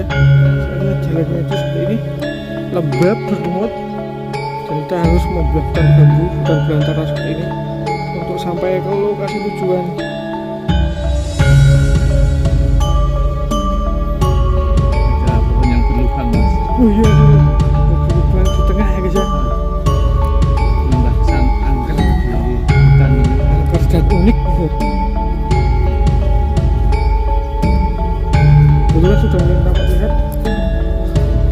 ya. Soalnya jalannya itu seperti ini, lembab berlumut, dan kita harus membuatkan bambu hutan belantara seperti ini untuk sampai ke lokasi tujuan. Ada pohon yang berlubang, Mas. Oh iya, berlubang di tengah ya guys ya. Menambah kesan angker di hutan ini. Angker dan unik gitu. Kemudian sudah mulai tampak terlihat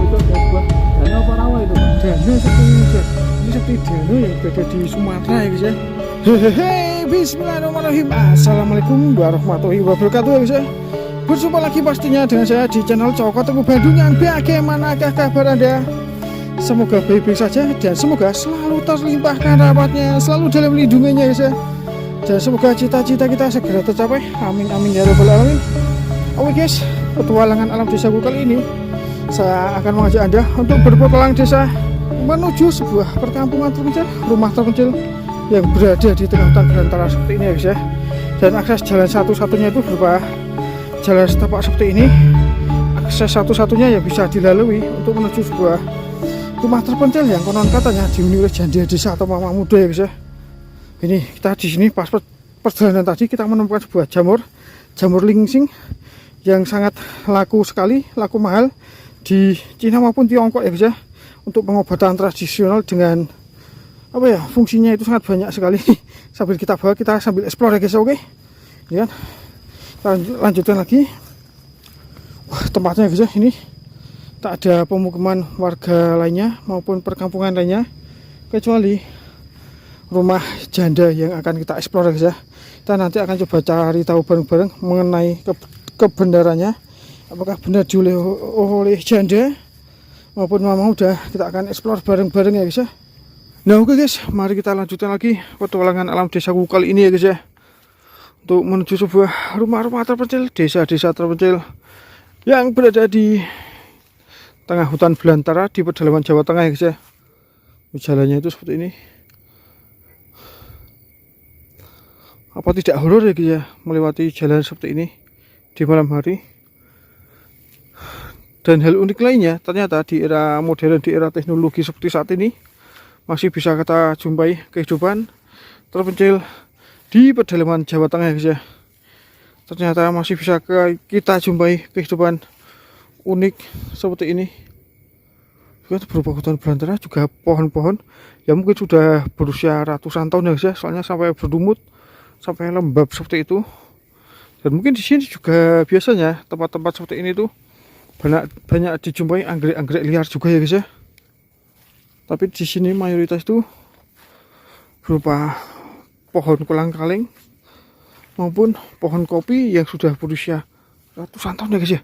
itu ada sebuah Danau apa rawa itu, Mas? danau seperti ini guys ya. Ini seperti danau yang berada di Sumatera ya guys ya. Hehehe, bismillahirrahmanirrahim. Assalamualaikum warahmatullahi wabarakatuh ya guys ya. Berjumpa lagi pastinya dengan saya di channel Coko Teguh Bandung. Yang bagaimanakah kabar Anda? Semoga baik-baik saja dan semoga selalu terlimpahkan rahmatnya, selalu dalam lindungannya guys ya. Dan semoga cita-cita kita segera tercapai. Amin amin ya rabbal alamin. Oke guys, petualangan alam desaku kali ini saya akan mengajak Anda untuk berpetualang desa menuju sebuah perkampungan terpencil, rumah terpencil yang berada di tengah hutan belantara seperti ini ya guys ya. Dan akses jalan satu-satunya itu berupa jalan setapak seperti ini. Akses satu-satunya yang bisa dilalui untuk menuju sebuah rumah terpencil yang konon katanya dihuni oleh janda desa atau mama muda ya guys ya. Ini kita di sini pas perjalanan tadi kita menemukan sebuah jamur lingsing yang sangat laku sekali, laku mahal di Cina maupun Tiongkok ya guys ya, untuk pengobatan tradisional dengan apa ya, fungsinya itu sangat banyak sekali. Sambil kita bawa, kita sambil explore ya guys. Oke ya, kita lanjutkan lagi. Wah, tempatnya guys ya, ini tak ada pemukiman warga lainnya maupun perkampungan lainnya kecuali rumah janda yang akan kita explore guys ya. Kita nanti akan coba cari tahu bareng-bareng mengenai kebenarannya, apakah benar dioleh oleh janda maupun mama muda. Kita akan explore bareng-bareng ya guys ya. Nah oke guys, mari kita lanjutkan lagi petualangan alam desaku kali ini ya guys ya, untuk menuju sebuah rumah-rumah terpencil, desa-desa terpencil yang berada di tengah hutan belantara di pedalaman Jawa Tengah ya guys ya. Jalannya itu seperti ini. Apa tidak horor ya guys ya melewati jalan seperti ini di malam hari? Dan hal unik lainnya, ternyata di era modern, di era teknologi seperti saat ini, masih bisa kita jumpai kehidupan terpencil di pedalaman Jawa Tengah guys ya. Ternyata masih bisa kita jumpai kehidupan unik seperti ini. Juga berupa hutan belantara, juga pohon-pohon yang mungkin sudah berusia ratusan tahun ya guys ya, soalnya sampai berlumut, sampai lembab seperti itu. Dan mungkin di sini juga biasanya tempat-tempat seperti ini tuh banyak dijumpai anggrek-anggrek liar juga ya guys ya. Tapi di sini mayoritas itu berupa pohon kolang-kaling maupun pohon kopi yang sudah berusia ratusan tahun ya guys ya.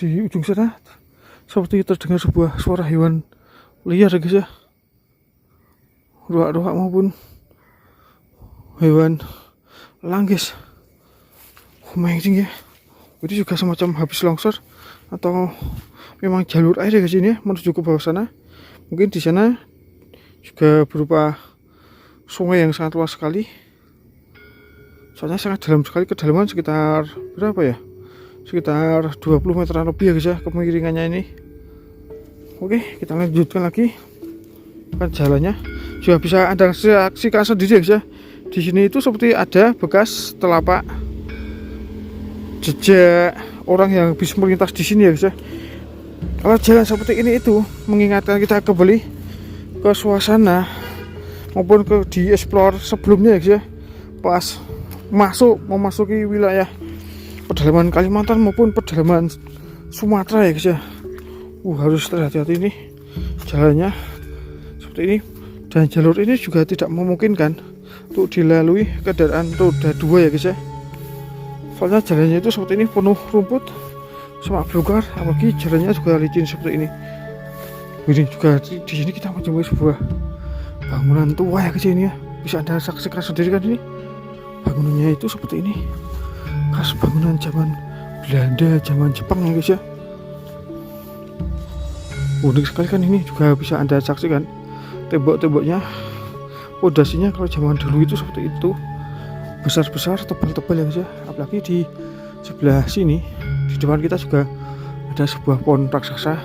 Di ujung sana seperti terdengar sebuah suara hewan liar ya guys ya. Ruak-ruak maupun hewan langgis. Amazing ya. Ini juga semacam habis longsor atau memang jalur air ya guys ini ya, menuju ke bawah sana. Mungkin di sana juga berupa sungai yang sangat luas sekali. Soalnya sangat dalam sekali, kedalaman sekitar berapa ya? Sekitar 20 meteran lebih ya guys ya kemiringannya ini. Oke, kita lanjutkan lagi. Kan jalannya juga bisa Anda saksikan sendiri ya guys ya. Di sini itu seperti ada bekas telapak jejak orang yang bisa melintas di sini ya guys ya. Kalau jalan seperti ini itu mengingatkan kita kembali ke suasana maupun ke di explore sebelumnya ya guys ya. Pas memasuki wilayah pedalaman Kalimantan maupun pedalaman Sumatera ya guys ya. Harus hati-hati ini jalannya seperti ini, dan jalur ini juga tidak memungkinkan untuk dilalui kendaraan roda 2 ya guys ya. Soalnya jalannya itu seperti ini, penuh rumput sama belukar, apalagi jalannya juga licin seperti ini. Ini juga di sini kita menjumpai sebuah bangunan tua ya guys ini ya. Bisa Anda saksikan sendiri kan ini. Bangunannya itu seperti ini. Khas bangunan zaman Belanda, zaman Jepang ya guys ya. Unik sekali kan ini, juga bisa Anda saksikan tembok-temboknya, pondasinya kalau zaman dulu itu seperti itu, besar-besar, tebal-tebal ya guys ya. Apalagi di sebelah sini di depan kita juga ada sebuah pohon raksasa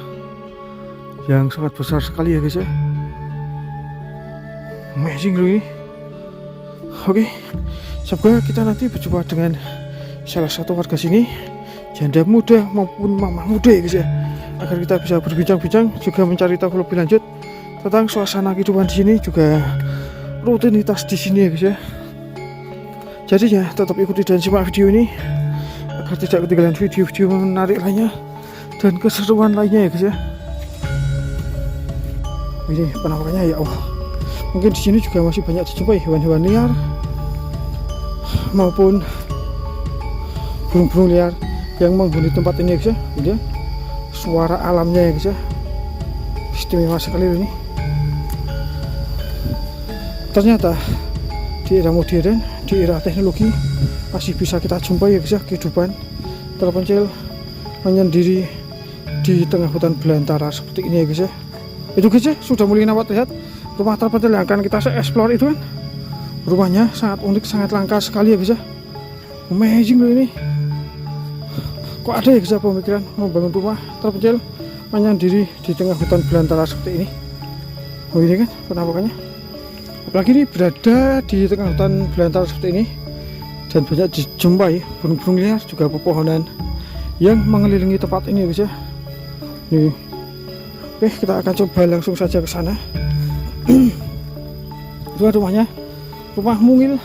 yang sangat besar sekali ya guys ya. Amazing loh ini. Oke, semoga kita nanti berjumpa dengan salah satu warga sini, janda muda maupun mama muda ya guys ya, agar kita bisa berbincang-bincang juga mencari tahu lebih lanjut tentang suasana kehidupan di sini, juga rutinitas di sini ya guys ya. Jadi ya tetap ikuti dan simak video ini agar tidak ketinggalan video-video menarik lainnya dan keseruan lainnya ya guys ya. Ini penampakannya ya Allah. Mungkin di sini juga masih banyak dijumpai hewan-hewan liar maupun burung-burung liar yang menghuni tempat ini ya guys ya. Ini ya, suara alamnya ya guys ya, istimewa sekali ini. Ternyata di era modern, di era teknologi masih bisa kita jumpai ya guys ya, kehidupan terpencil menyendiri di tengah hutan belantara seperti ini ya guys ya. Itu guys ya, sudah mulai nampak lihat rumah terpencil yang akan kita explore itu kan. Rumahnya sangat unik, sangat langka sekali ya guys ya. Amazing loh ini. Kok ada ya guys ya pemikiran membangun rumah terpencil menyendiri di tengah hutan belantara seperti ini. Oh ini kan penampakannya. Apalagi ini berada di tengah hutan belantara seperti ini dan banyak dijumpai burung-burung liar juga pepohonan yang mengelilingi tempat ini ya guys ya. Nih. Oke, kita akan coba langsung saja ke sana. Itu rumahnya, rumah mungil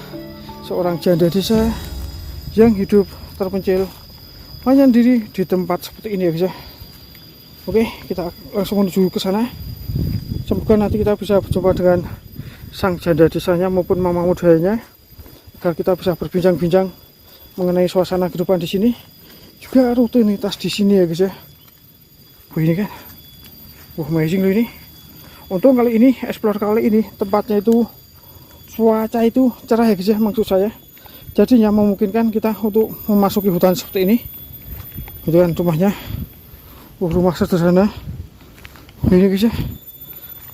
seorang janda desa yang hidup terpencil menyendiri di tempat seperti ini ya guys ya. Oke, kita langsung menuju ke sana. Semoga nanti kita bisa berjumpa dengan sang janda desanya maupun mama mudanya, agar kita bisa berbincang-bincang mengenai suasana kehidupan di sini, juga rutinitas di sini ya guys ya. Begini kan, amazing loh ini. Untung kali ini, explore kali ini tempatnya itu cuaca itu cerah ya guys ya, maksud saya. Jadinya memungkinkan kita untuk memasuki hutan seperti ini. Itu kan rumahnya, rumah sederhana. Ini guys ya.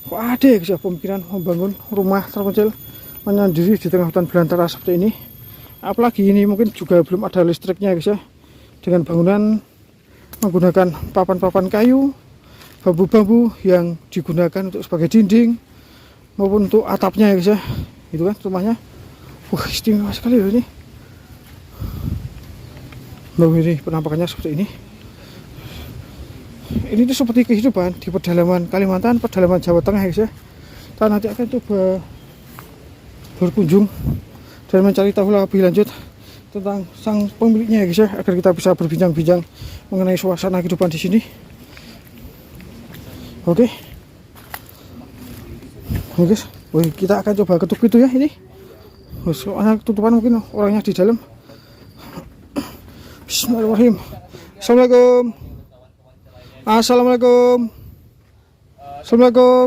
Kok ada ya guys ya pemikiran membangun rumah terpencil menyendiri di tengah hutan belantara seperti ini. Apalagi ini mungkin juga belum ada listriknya guys ya. Dengan bangunan menggunakan papan-papan kayu, bambu-bambu yang digunakan untuk sebagai dinding maupun untuk atapnya ya guys ya. Itu kan rumahnya. Wah, istimewa sekali loh ini. Loh, ini penampakannya seperti ini. Ini tuh seperti kehidupan di pedalaman Kalimantan, pedalaman Jawa Tengah ya guys ya. Kita nanti akan coba berkunjung dan mencari tahu lebih lanjut tentang sang pemiliknya ya guys ya, agar kita bisa berbincang-bincang mengenai suasana kehidupan di sini. Oke. Oke guys, kita akan coba ketuk itu ya ini. Soalnya tutupan mungkin orangnya di dalam. Bismillahirrahmanirrahim. Assalamualaikum. Assalamualaikum. Assalamualaikum.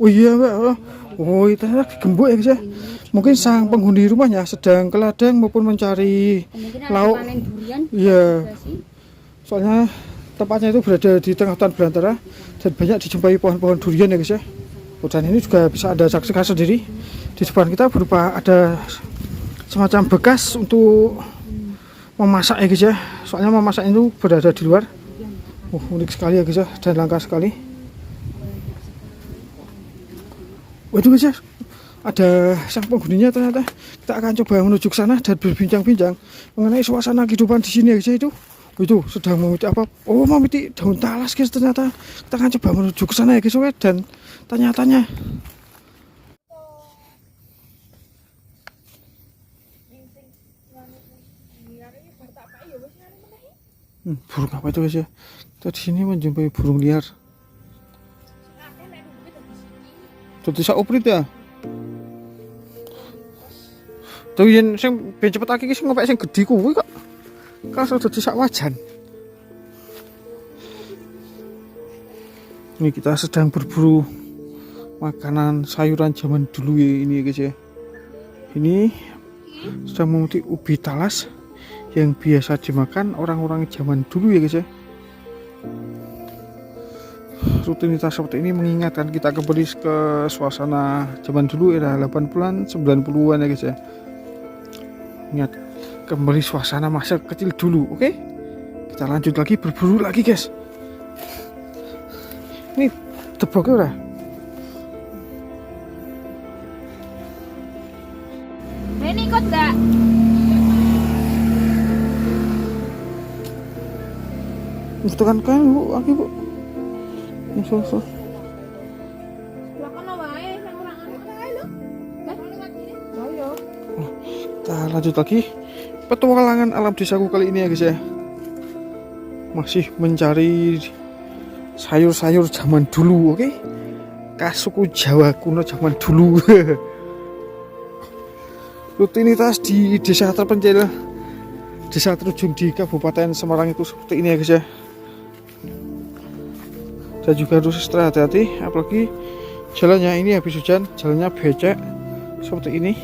Oh iya mbak. Oh itu digembok ya guys ya. Mungkin sang penghuni rumahnya sedang ke ladang maupun mencari lauk. Iya. Soalnya tempatnya itu berada di tengah hutan belantara dan banyak dijumpai pohon-pohon durian ya guys ya. Dan ini juga bisa ada saksikan sendiri di depan kita, berupa ada semacam bekas untuk memasak ya guys ya. Soalnya memasak itu berada di luar. Unik sekali ya guys ya, dan langka sekali. Waduh guys ya, ada sang penghuninya ternyata. Kita akan coba menuju ke sana dan berbincang-bincang mengenai suasana kehidupan di sini ya guys ya. Itu sedang memiti apa? Oh, memiti daun talas guys ternyata. Kita akan coba menuju ke sana ya guys ya, dan tanya-tanya. Burung apa itu guys ya? Kita di sini menjumpai burung liar. Jadi sak oprit ya. Tuh yang sing ben cepet aki sing ngopek sing gedhi kuwi kok. Kaso dadi sak wajan. Ini kita sedang berburu makanan sayuran zaman dulu ya ini ya guys ya. Ini sedang memetik ubi talas yang biasa dimakan orang-orang zaman dulu ya guys ya. Rutinitas seperti ini mengingatkan kita kembali ke suasana zaman dulu, era 80-an 90-an ya guys ya. Ingat kembali suasana masa kecil dulu, oke? Kita lanjut lagi berburu lagi guys. Ini teboknya udah. Reni ikut nggak? Itu kan bu, lagi bu. So. Silakan wae, yang orang anu wae lho. Lah yo. Kita lanjut lagi petualangan alam desaku kali ini ya guys ya. Masih mencari sayur-sayur zaman dulu, oke? Kasuku Jawa kuno zaman dulu. Rutinitas di desa terpencil, desa terujung di Kabupaten Semarang itu seperti ini ya guys ya. Dan juga harus extra hati-hati, apalagi jalannya ini habis hujan, jalannya becek seperti ini.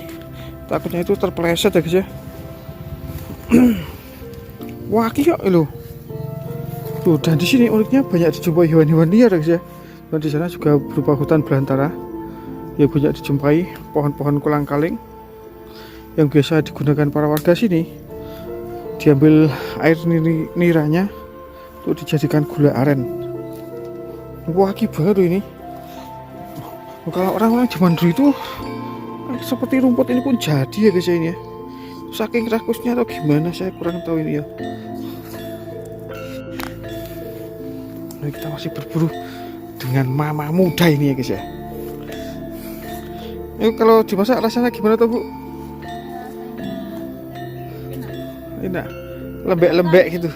Takutnya itu terpeleset ya guys ya. Wah, kiyok lo. Tuh, dan di sini uniknya banyak dijumpai hewan-hewan liar ya guys ya. Dan di sana juga berupa hutan belantara yang banyak dijumpai pohon-pohon kolang-kaling yang biasa digunakan para warga sini. Diambil air niranya untuk dijadikan gula aren. Wah, banget loh ini. Kalau orang-orang zaman dulu itu seperti rumput ini pun jadi ya guys ya ini ya. Saking rakusnya atau gimana saya kurang tahu ini ya. Nah, kita masih berburu dengan mama muda ini ya guys ya. Ini kalau dimasak rasanya gimana tuh bu? Enak, lembek-lembek gitu.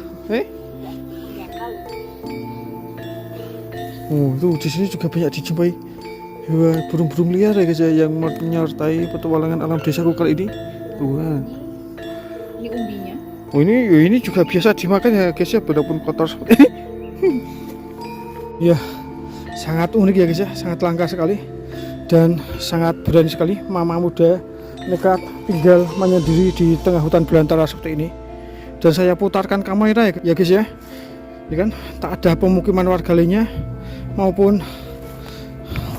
Oh, tuh di sini juga banyak dijumpai hewan burung-burung liar ya guys ya yang menyertai petualangan alam desaku kali ini. Tuh. Ini umbinya. Oh ini juga biasa dimakan ya guys ya, walaupun kotor seperti ini. Ya, sangat unik ya guys ya, sangat langka sekali dan sangat berani sekali mama muda nekat tinggal menyendiri di tengah hutan belantara seperti ini. Dan saya putarkan kamera ya guys ya. Ini kan tak ada pemukiman warga lainnya maupun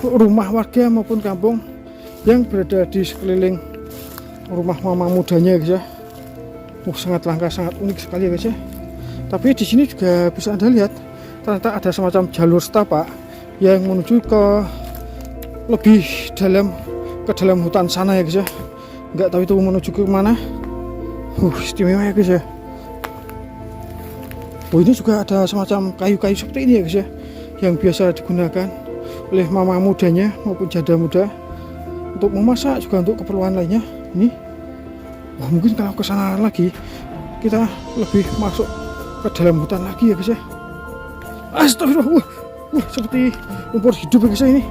rumah warga maupun kampung yang berada di sekeliling rumah mama mudanya ya guys ya. Sangat langka, sangat unik sekali ya guys ya. Tapi di sini juga bisa Anda lihat ternyata ada semacam jalur setapak yang menuju ke lebih dalam hutan sana ya guys ya. Nggak tahu itu menuju ke mana. Istimewa ya guys ya. Ini juga ada semacam kayu-kayu seperti ini ya guys ya, yang biasa digunakan oleh mama mudanya maupun janda muda untuk memasak, juga untuk keperluan lainnya. Ini mungkin kalau ke sana lagi kita lebih masuk ke dalam hutan lagi ya guys ya. Astagfirullah, seperti lumpur hidup ya guys ya ini.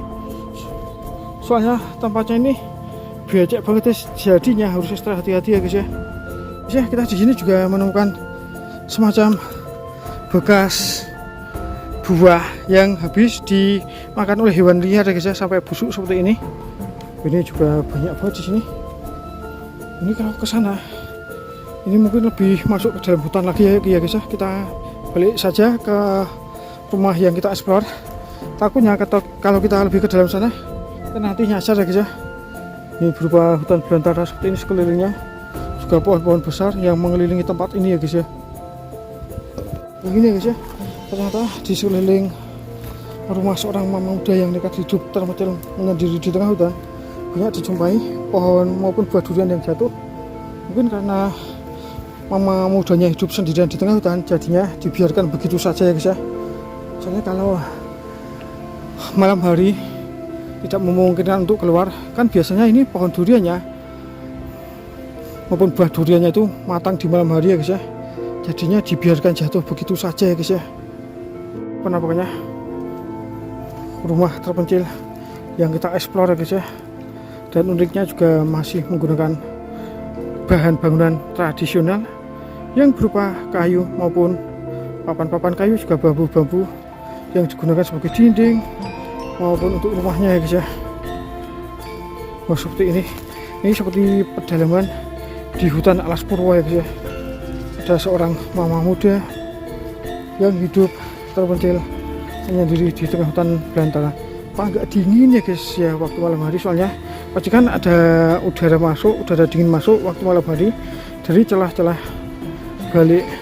Soalnya tempatnya ini becek banget ya, jadinya harus ekstra hati-hati ya guys ya. Guys ya, kita di sini juga menemukan semacam bekas buah yang habis dimakan oleh hewan liar ya guys ya, sampai busuk seperti ini. Ini juga banyak banget di sini. Ini kalau ke sana ini mungkin lebih masuk ke dalam hutan lagi ya guys ya. Kita balik saja ke rumah yang kita explore. Takutnya kalau kita lebih ke dalam sana kita nanti nyasar ya guys ya. Ini berupa hutan belantara seperti ini sekelilingnya, juga pohon-pohon besar yang mengelilingi tempat ini ya guys ya. Begini ya guys ya, ternyata di sekeliling rumah seorang mama muda yang nekat hidup terpencil menyendiri di tengah hutan banyak dijumpai pohon maupun buah durian yang jatuh. Mungkin karena mama mudanya hidup sendirian di tengah hutan, jadinya dibiarkan begitu saja ya guys ya. Soalnya kalau malam hari tidak memungkinkan untuk keluar, kan biasanya ini pohon duriannya maupun buah duriannya itu matang di malam hari ya guys ya. Jadinya dibiarkan jatuh begitu saja ya guys ya. Pokoknya rumah terpencil yang kita explore ya guys ya. Dan uniknya juga masih menggunakan bahan bangunan tradisional yang berupa kayu maupun papan-papan kayu, juga bambu-bambu yang digunakan sebagai dinding maupun untuk rumahnya ya guys ya. Seperti ini seperti pedalaman di hutan alas purwo ya guys ya. Ada seorang mama muda yang hidup terpencil menyendiri di tengah hutan belantara. Pak, agak dingin ya guys ya waktu malam hari, soalnya pasti kan ada udara dingin masuk waktu malam hari dari celah-celah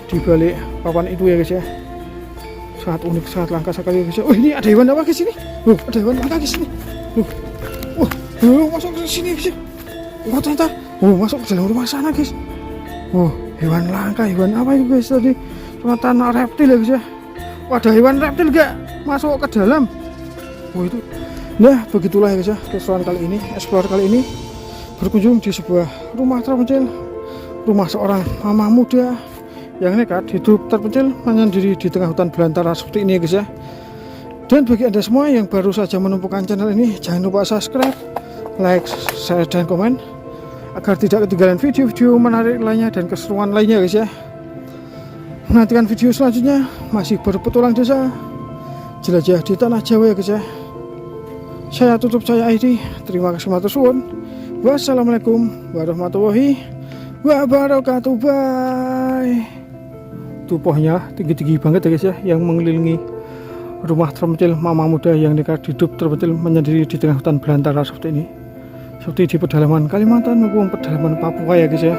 di balik papan itu ya guys ya. Sangat unik, sangat langka sekali ya guys ya. Oh, ini ada hewan apa guys ini? Ada hewan apa guys ini? Masuk ke sini guys ya. Ternyata masuk ke dalam rumah sana guys. Hewan langka, hewan apa itu guys tadi? Ternyata anak reptil ya guys ya. Ada hewan reptil gak masuk ke dalam? Itu. Nah, begitulah ya guys ya keseruan kali ini, explore kali ini berkunjung di sebuah rumah terpencil, rumah seorang mama muda yang nekat hidup terpencil menyendiri di tengah hutan belantara seperti ini ya guys ya. Dan bagi anda semua yang baru saja menemukan channel ini, jangan lupa subscribe, like, share, dan komen agar tidak ketinggalan video-video menarik lainnya dan keseruan lainnya guys ya. Nantikan video selanjutnya masih berpetualang desa, jelajah di tanah Jawa ya guys ya. Saya tutup, saya ID. Terima kasih matur suwun. Wassalamualaikum warahmatullahi wabarakatuh. Bye. Itu pohonnya tinggi-tinggi banget ya guys ya, yang mengelilingi rumah terpencil mama muda yang nekat hidup terpencil menyendiri di tengah hutan belantara seperti ini. Seperti di pedalaman Kalimantan maupun pedalaman Papua ya guys ya.